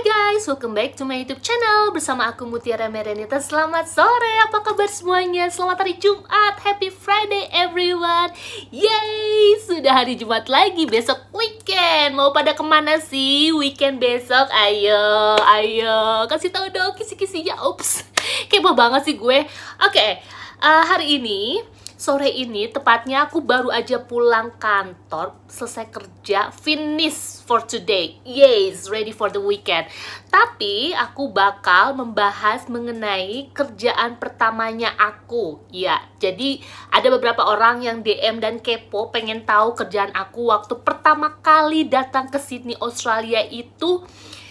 guys, welcome back to my YouTube channel. Bersama aku Mutiara Merenita. Selamat sore, apa kabar semuanya? Selamat hari Jumat, happy Friday everyone. Yay, sudah hari Jumat lagi, besok weekend. Mau pada kemana sih weekend besok? Ayo, kasih tahu dong kisi-kisinya. Ups, kepo banget sih gue. Oke, hari ini sore ini tepatnya aku baru aja pulang kantor, selesai kerja, finish for today. Yes, ready for the weekend. Tapi aku bakal membahas mengenai kerjaan pertamanya aku. Ya, jadi ada beberapa orang yang DM dan kepo pengen tahu kerjaan aku waktu pertama kali datang ke Sydney, Australia itu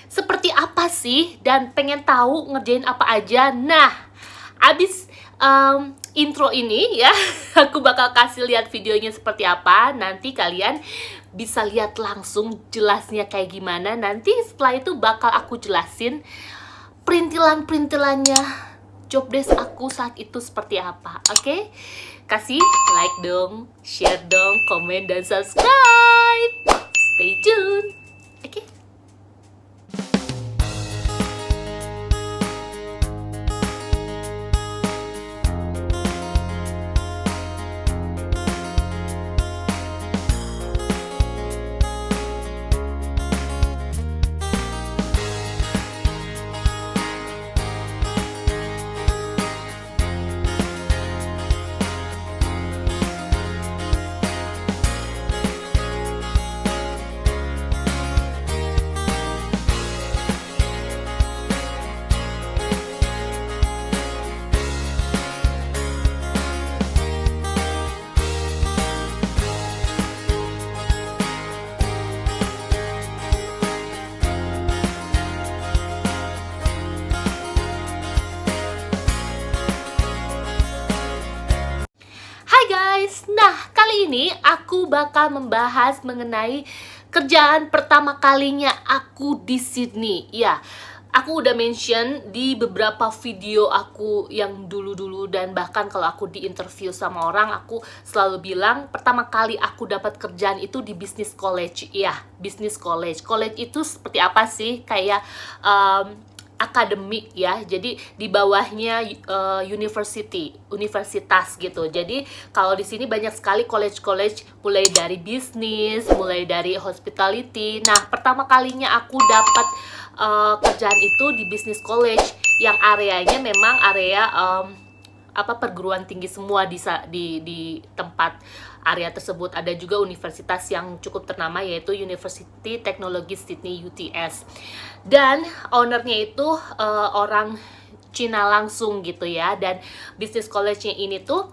seperti apa sih, dan pengen tahu ngerjain apa aja. Nah, abis intro ini ya, aku bakal kasih lihat videonya seperti apa. Nanti kalian bisa lihat langsung jelasnya kayak gimana. Nanti setelah itu bakal aku jelasin perintilan-perintilannya job desk aku saat itu seperti apa. Oke? Kasih like dong, share dong, komen dan subscribe. Stay tune. Oke? Hai guys, nah kali ini aku bakal membahas mengenai kerjaan pertama kalinya aku di Sydney. Ya, aku udah mention di beberapa video aku yang dulu-dulu, dan bahkan kalau aku di interview sama orang, aku selalu bilang pertama kali aku dapat kerjaan itu di business college. Ya, business college. College itu seperti apa sih? Kayak akademik ya, jadi di bawahnya universitas gitu. Jadi kalau di sini banyak sekali college mulai dari bisnis, mulai dari hospitality. Nah, pertama kalinya aku dapat kerjaan itu di business college yang areanya memang area perguruan tinggi semua di tempat area tersebut. Ada juga universitas yang cukup ternama, yaitu University Technology Sydney UTS, dan ownernya itu orang Cina langsung gitu ya. Dan business college-nya ini tuh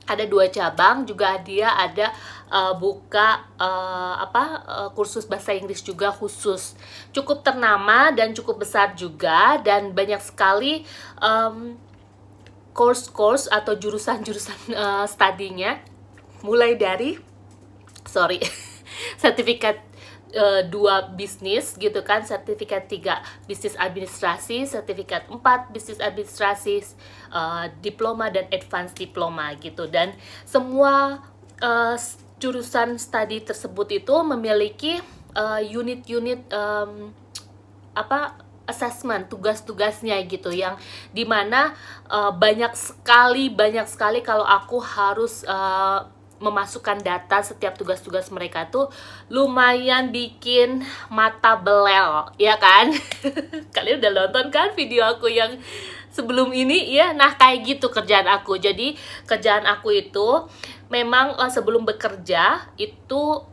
ada 2 cabang, juga dia ada buka kursus bahasa Inggris juga khusus, cukup ternama dan cukup besar juga, dan banyak sekali course atau jurusan-jurusan studinya, mulai dari sertifikat 2 bisnis gitu kan, sertifikat 3 bisnis administrasi, sertifikat 4 bisnis administrasi, diploma dan advance diploma gitu. Dan semua jurusan studi tersebut itu memiliki unit-unit assessment, tugas-tugasnya gitu, yang dimana banyak sekali kalau aku harus memasukkan data setiap tugas-tugas mereka tuh lumayan bikin mata belel, ya kan? Kalian udah nonton kan video aku yang sebelum ini ya? Nah, kayak gitu kerjaan aku. Jadi kerjaan aku itu memang sebelum bekerja itu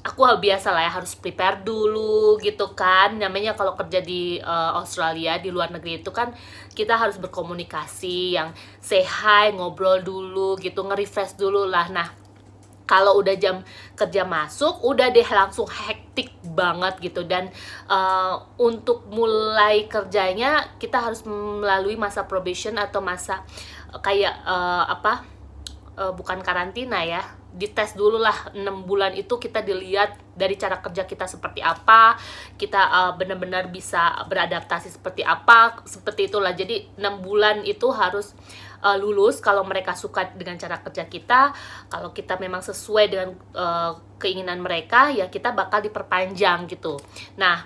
aku biasa lah ya, harus prepare dulu gitu kan. Namanya kalau kerja di Australia, di luar negeri itu kan kita harus berkomunikasi, yang say hi, ngobrol dulu gitu, nge-refresh dulu lah. Nah, kalau udah jam kerja masuk, udah deh langsung hektik banget gitu. Dan untuk mulai kerjanya kita harus melalui masa probation atau masa kayak bukan karantina ya, dites dulu lah. 6 bulan itu kita dilihat dari cara kerja kita seperti apa, kita benar-benar bisa beradaptasi seperti apa, seperti itulah. Jadi 6 bulan itu harus lulus kalau mereka suka dengan cara kerja kita. Kalau kita memang sesuai dengan keinginan mereka, ya kita bakal diperpanjang gitu. Nah,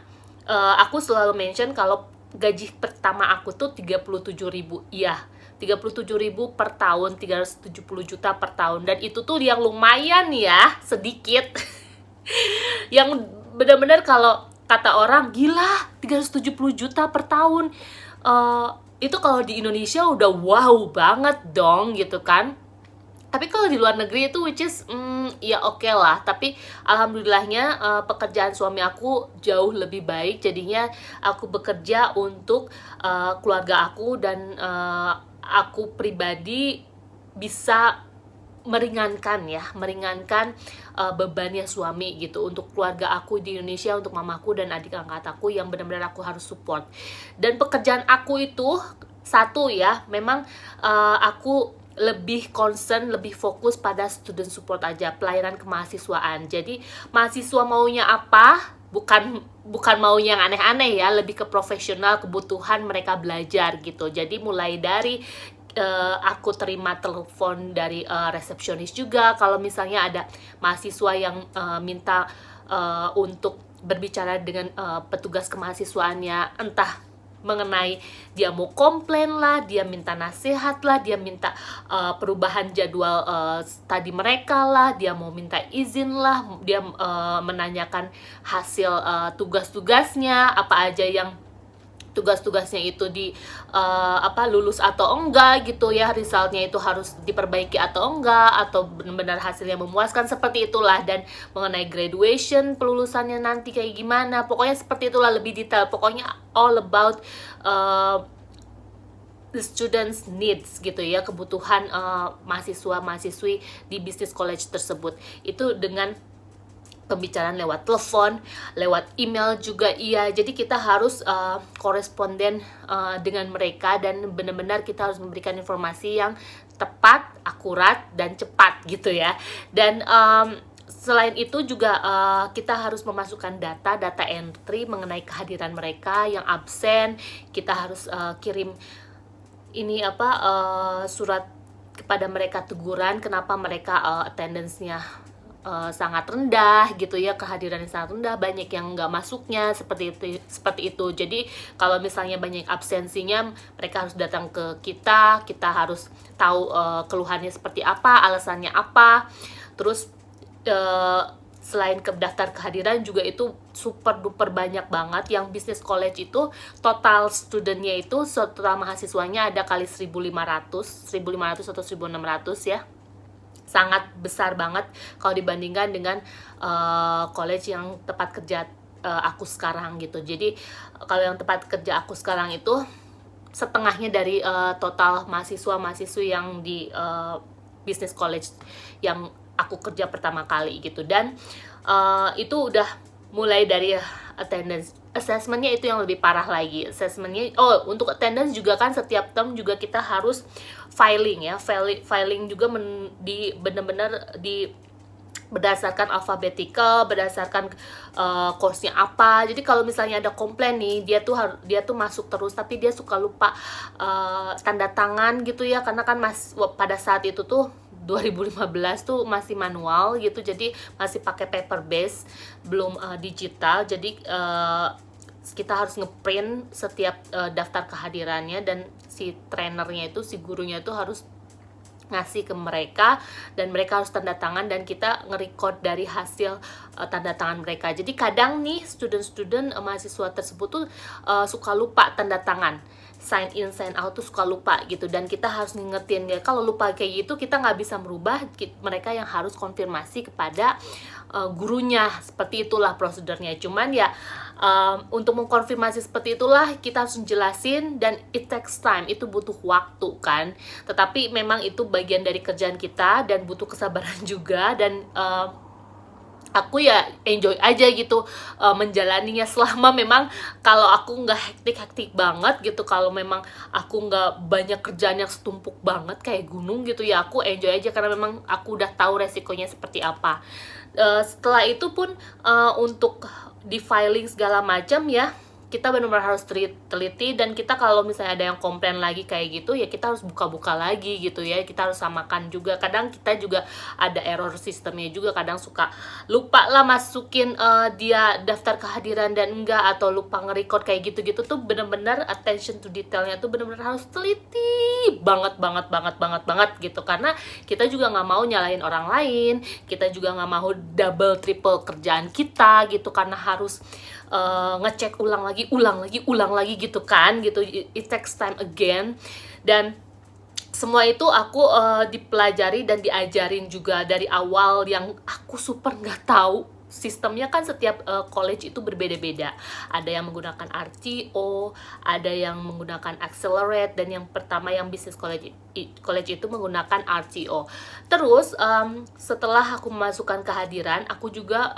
aku selalu mention kalau gaji pertama aku tuh 37.000. Iya, 37.000 per tahun, 370 juta per tahun. Dan itu tuh yang lumayan ya, sedikit. Yang benar-benar kalau kata orang, gila 370 juta per tahun. Eh, itu kalau di Indonesia udah wow banget dong gitu kan. Tapi kalau di luar negeri itu which is ya oke lah. Tapi alhamdulillahnya pekerjaan suami aku jauh lebih baik. Jadinya aku bekerja untuk keluarga aku, dan aku pribadi bisa meringankan bebannya suami gitu untuk keluarga aku di Indonesia, untuk mamaku dan adik angkat aku yang benar-benar aku harus support. Dan pekerjaan aku itu satu ya, memang aku lebih concern, lebih fokus pada student support aja, pelayanan kemahasiswaan. Jadi mahasiswa maunya apa, bukan mau yang aneh-aneh ya, lebih ke profesional, kebutuhan mereka belajar gitu. Jadi mulai dari aku terima telepon dari resepsionis juga kalau misalnya ada mahasiswa yang minta untuk berbicara dengan petugas kemahasiswaannya, entah mengenai dia mau komplain lah, dia minta nasihat lah, dia minta perubahan jadwal studi mereka lah, dia mau minta izin lah, dia menanyakan hasil tugas-tugasnya apa aja, yang tugas-tugasnya itu lulus atau enggak gitu ya, resultnya itu harus diperbaiki atau enggak, atau benar-benar hasilnya memuaskan, seperti itulah. Dan mengenai graduation, pelulusannya nanti kayak gimana, pokoknya seperti itulah, lebih detail, pokoknya all about the students needs gitu ya, kebutuhan mahasiswa-mahasiswi di business college tersebut. Itu dengan pembicaraan lewat telepon, lewat email juga iya. Jadi kita harus koresponden dengan mereka, dan benar-benar kita harus memberikan informasi yang tepat, akurat, dan cepat gitu ya. Dan selain itu juga kita harus memasukkan data entry mengenai kehadiran mereka yang absen. Kita harus kirim ini surat kepada mereka, teguran kenapa mereka attendance-nya sangat rendah gitu ya, kehadirannya sangat rendah, banyak yang nggak masuknya, seperti itu. Jadi kalau misalnya banyak absensinya, mereka harus datang ke kita harus tahu keluhannya seperti apa, alasannya apa. Terus selain ke daftar kehadiran juga itu super duper banyak banget. Yang business college itu total studentnya itu, total mahasiswanya ada kali 1.500 atau 1.600 ya, sangat besar banget kalau dibandingkan dengan college yang tempat kerja aku sekarang gitu. Jadi kalau yang tempat kerja aku sekarang itu setengahnya dari total mahasiswa-mahasiswi yang di business college yang aku kerja pertama kali gitu. Dan itu udah mulai dari attendance, assessmentnya itu yang lebih parah lagi. Assessmentnya, untuk attendance juga kan setiap term juga kita harus filing ya, filing juga benar-benar berdasarkan alphabetical, berdasarkan course-nya apa. Jadi kalau misalnya ada komplain nih, dia tuh masuk terus, tapi dia suka lupa tanda tangan gitu ya, karena kan pada saat itu tuh 2015 tuh masih manual gitu, jadi masih pakai paper base, belum digital. Jadi kita harus ngeprint setiap daftar kehadirannya, dan si trainernya itu, si gurunya itu harus ngasih ke mereka, dan mereka harus tanda tangan, dan kita nge-record dari hasil tanda tangan mereka. Jadi kadang nih student mahasiswa tersebut tuh suka lupa tanda tangan, sign in sign out tuh suka lupa gitu, dan kita harus ngingetin ya. Kalau lupa kayak gitu kita nggak bisa merubah, mereka yang harus konfirmasi kepada gurunya. Seperti itulah prosedurnya. Cuman ya untuk mengkonfirmasi seperti itulah kita harus jelasin, dan it takes time, itu butuh waktu kan. Tetapi memang itu bagian dari kerjaan kita, dan butuh kesabaran juga. Dan aku ya enjoy aja gitu menjalaninya, selama memang kalau aku nggak hektik banget gitu, kalau memang aku nggak banyak kerjaan yang setumpuk banget kayak gunung gitu ya, aku enjoy aja karena memang aku udah tahu resikonya seperti apa. Setelah itu pun untuk di filing segala macam ya, kita benar-benar harus teliti, dan kita kalau misalnya ada yang komplain lagi kayak gitu ya kita harus buka-buka lagi gitu ya, kita harus samakan juga. Kadang kita juga ada error sistemnya juga, kadang suka lupa lah masukin dia daftar kehadiran dan enggak, atau lupa nge-record kayak gitu-gitu tuh. Bener-bener attention to detailnya tuh bener-bener harus teliti banget gitu, karena kita juga nggak mau nyalahin orang lain, kita juga nggak mau double triple kerjaan kita gitu, karena harus ngecek ulang lagi gitu kan gitu. It takes time again. Dan semua itu aku dipelajari dan diajarin juga dari awal, yang aku super nggak tahu. Sistemnya kan setiap college itu berbeda-beda. Ada yang menggunakan RTO, ada yang menggunakan Accelerate, dan yang pertama yang Business College itu menggunakan RTO. Terus setelah aku memasukkan kehadiran, aku juga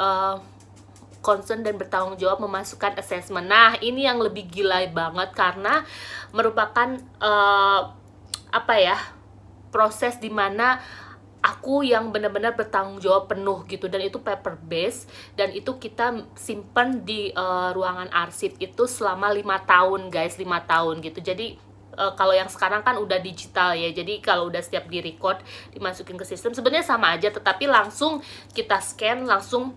concern dan bertanggung jawab memasukkan assessment. Nah, ini yang lebih gila banget, karena merupakan proses dimana aku yang benar-benar bertanggung jawab penuh gitu, dan itu paper based, dan itu kita simpen di ruangan arsip itu selama 5 tahun guys, 5 tahun gitu. Jadi kalau yang sekarang kan udah digital ya, jadi kalau udah setiap di record dimasukin ke sistem sebenarnya sama aja, tetapi langsung kita scan, langsung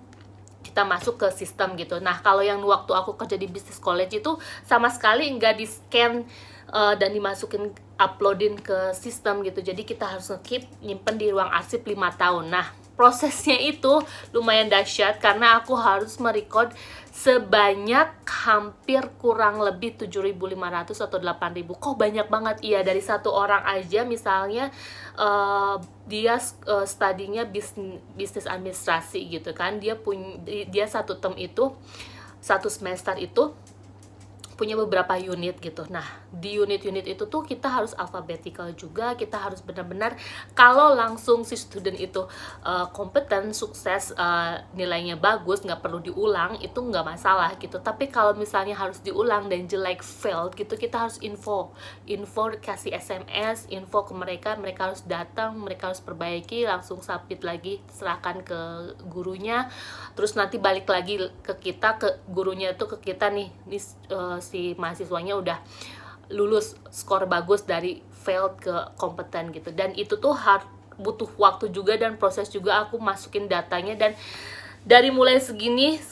kita masuk ke sistem gitu. Nah, kalau yang waktu aku kerja di Business College itu sama sekali nggak di scan dan dimasukin, uploadin ke sistem gitu. Jadi kita harus keep nyimpen di ruang arsip 5 tahun. Nah, prosesnya itu lumayan dahsyat, karena aku harus merecord sebanyak hampir kurang lebih 7.500 atau 8.000. Kok banyak banget? Iya, dari satu orang aja misalnya dia studinya bisnis administrasi gitu kan. Dia satu term itu, satu semester itu punya beberapa unit gitu. Nah, di unit-unit itu tuh kita harus alphabetical juga, kita harus benar-benar, kalau langsung si student itu kompeten, sukses, nilainya bagus, nggak perlu diulang, itu nggak masalah gitu. Tapi kalau misalnya harus diulang dan jelek, failed gitu, kita harus info, kasih SMS, info ke mereka harus datang, mereka harus perbaiki, langsung submit lagi, serahkan ke gurunya, terus nanti balik lagi ke kita, ke gurunya tuh ke kita nih si mahasiswanya udah lulus skor bagus dari failed ke kompeten gitu. Dan itu tuh butuh waktu juga dan proses juga, aku masukin datanya, dan dari mulai segini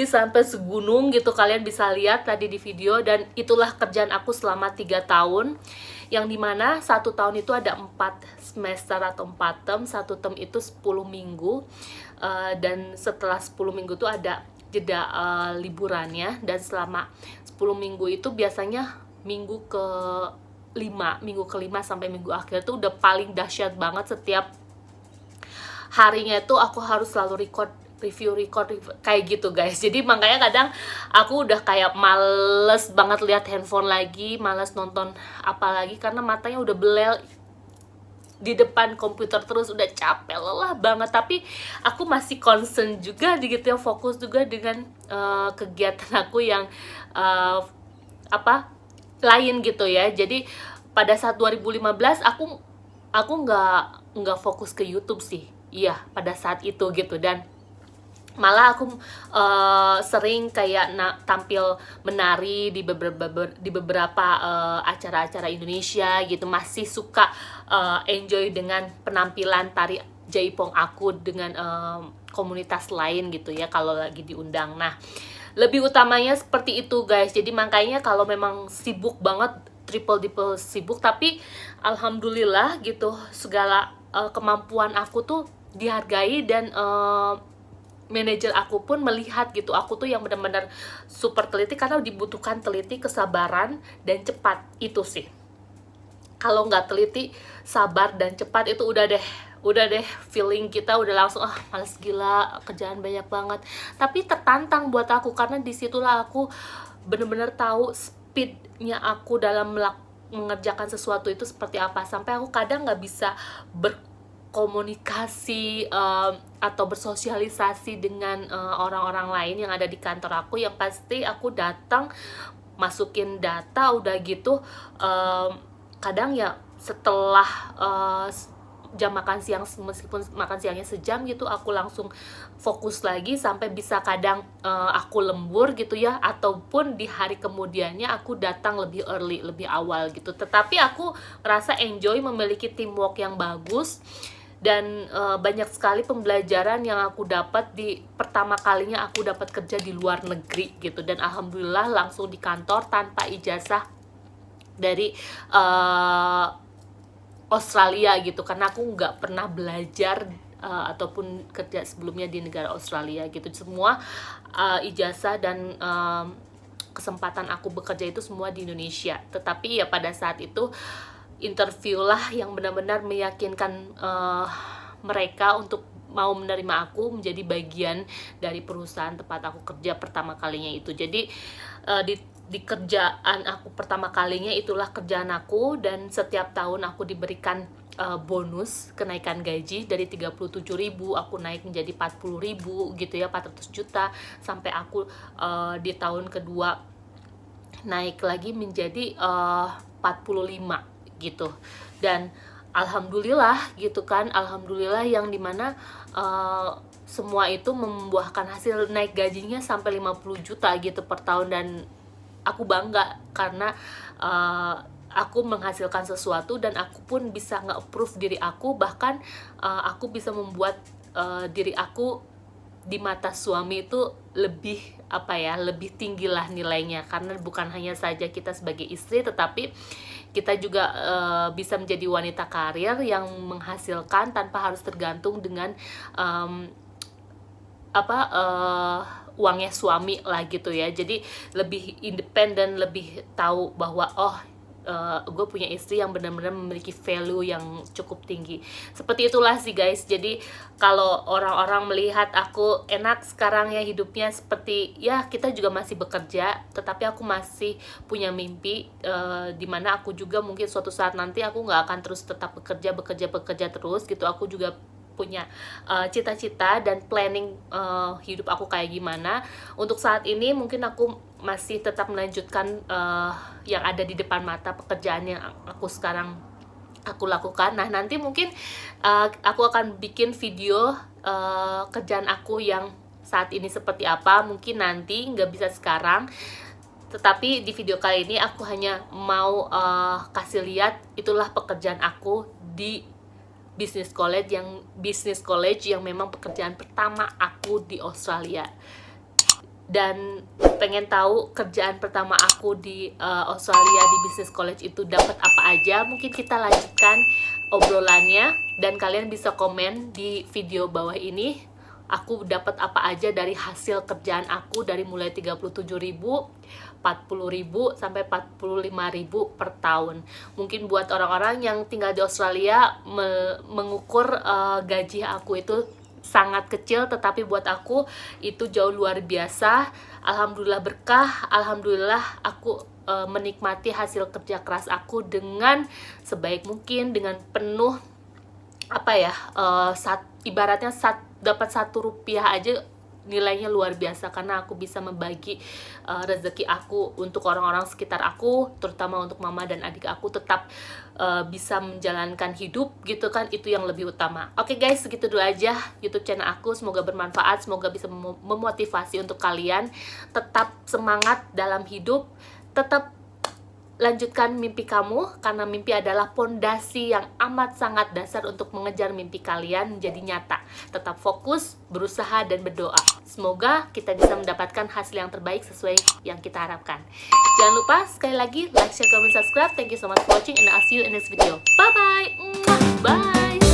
sampai segunung gitu, kalian bisa lihat tadi di video. Dan itulah kerjaan aku selama 3 tahun, yang dimana 1 tahun itu ada 4 semester atau 4 term, 1 term itu 10 minggu, dan setelah 10 minggu tuh ada jeda liburannya. Dan selama 10 minggu itu biasanya minggu ke-5 sampai minggu akhir tuh udah paling dahsyat banget. Setiap harinya itu aku harus selalu review kayak gitu guys. Jadi makanya kadang aku udah kayak males banget lihat handphone lagi, males nonton apa lagi, karena matanya udah belel di depan komputer terus, udah capek, lelah banget. Tapi aku masih concern juga gitu ya, fokus juga dengan kegiatan aku yang lain gitu ya. Jadi pada saat 2015 aku nggak fokus ke YouTube sih, iya pada saat itu gitu. Dan malah aku sering kayak tampil menari di beberapa acara-acara Indonesia gitu. Masih suka enjoy dengan penampilan tari jaipong aku dengan komunitas lain gitu ya, kalau lagi diundang. Nah, lebih utamanya seperti itu guys. Jadi makanya kalau memang sibuk banget, triple sibuk, tapi alhamdulillah gitu, segala kemampuan aku tuh dihargai, dan manajer aku pun melihat gitu, aku tuh yang benar-benar super teliti, karena dibutuhkan teliti, kesabaran, dan cepat. Itu sih, kalau nggak teliti, sabar, dan cepat itu udah deh feeling kita udah langsung males gila, kerjaan banyak banget. Tapi tertantang buat aku, karena disitulah aku bener-bener tahu speednya aku dalam mengerjakan sesuatu itu seperti apa. Sampai aku kadang nggak bisa berkomunikasi atau bersosialisasi dengan orang-orang lain yang ada di kantor aku. Yang pasti aku datang, masukin data, udah gitu kadang ya setelah jam makan siang, meskipun makan siangnya sejam gitu, aku langsung fokus lagi sampai bisa kadang aku lembur gitu ya, ataupun di hari kemudiannya aku datang lebih early, lebih awal gitu. Tetapi aku rasa enjoy memiliki teamwork yang bagus, dan banyak sekali pembelajaran yang aku dapat di pertama kalinya aku dapat kerja di luar negeri gitu. Dan alhamdulillah langsung di kantor tanpa ijazah dari Australia gitu, karena aku nggak pernah belajar ataupun kerja sebelumnya di negara Australia gitu. Semua ijazah dan kesempatan aku bekerja itu semua di Indonesia. Tetapi ya pada saat itu interview lah yang benar-benar meyakinkan mereka untuk mau menerima aku menjadi bagian dari perusahaan tempat aku kerja pertama kalinya itu. Jadi di kerjaan aku pertama kalinya itulah kerjaan aku, dan setiap tahun aku diberikan bonus kenaikan gaji dari 37.000 aku naik menjadi 40.000 gitu ya, 400 juta, sampai aku di tahun kedua naik lagi menjadi 45 gitu. Dan alhamdulillah gitu kan, alhamdulillah yang dimana semua itu membuahkan hasil, naik gajinya sampai 50 juta gitu per tahun. Dan aku bangga karena aku menghasilkan sesuatu, dan aku pun bisa nge-approve diri aku, bahkan aku bisa membuat diri aku di mata suami itu lebih lebih tinggi lah nilainya, karena bukan hanya saja kita sebagai istri, tetapi kita juga bisa menjadi wanita karir yang menghasilkan tanpa harus tergantung dengan uangnya suami lah gitu ya. Jadi lebih independen, lebih tahu bahwa gue punya istri yang benar-benar memiliki value yang cukup tinggi. Seperti itulah sih guys. Jadi kalau orang-orang melihat aku enak sekarang ya hidupnya, seperti ya kita juga masih bekerja, tetapi aku masih punya mimpi, dimana aku juga mungkin suatu saat nanti aku nggak akan terus tetap bekerja terus gitu. Aku juga punya cita-cita dan planning hidup aku kayak gimana. Untuk saat ini mungkin aku masih tetap melanjutkan yang ada di depan mata, pekerjaan yang aku sekarang aku lakukan. Nah nanti mungkin aku akan bikin video kerjaan aku yang saat ini seperti apa, mungkin nanti, nggak bisa sekarang. Tetapi di video kali ini aku hanya mau kasih lihat itulah pekerjaan aku di business college yang memang pekerjaan pertama aku di Australia. Dan pengen tahu kerjaan pertama aku di Australia di business college itu dapat apa aja? Mungkin kita lanjutkan obrolannya, dan kalian bisa komen di video bawah ini aku dapat apa aja dari hasil kerjaan aku, dari mulai 37.000, 40.000 sampai 45.000 per tahun. Mungkin buat orang-orang yang tinggal di Australia mengukur gaji aku itu sangat kecil, tetapi buat aku itu jauh luar biasa. Alhamdulillah berkah, alhamdulillah aku menikmati hasil kerja keras aku dengan sebaik mungkin, dengan penuh ibaratnya dapat 1 rupiah aja nilainya luar biasa, karena aku bisa membagi rezeki aku untuk orang-orang sekitar aku, terutama untuk mama dan adik aku tetap bisa menjalankan hidup gitu kan, itu yang lebih utama. Oke guys, segitu dulu aja YouTube channel aku, semoga bermanfaat, semoga bisa memotivasi untuk kalian tetap semangat dalam hidup, tetap lanjutkan mimpi kamu, karena mimpi adalah pondasi yang amat sangat dasar untuk mengejar mimpi kalian menjadi nyata. Tetap fokus, berusaha, dan berdoa. Semoga kita bisa mendapatkan hasil yang terbaik sesuai yang kita harapkan. Jangan lupa sekali lagi like, share, comment, subscribe. Thank you so much for watching, and I'll see you in next video. Bye bye. Bye.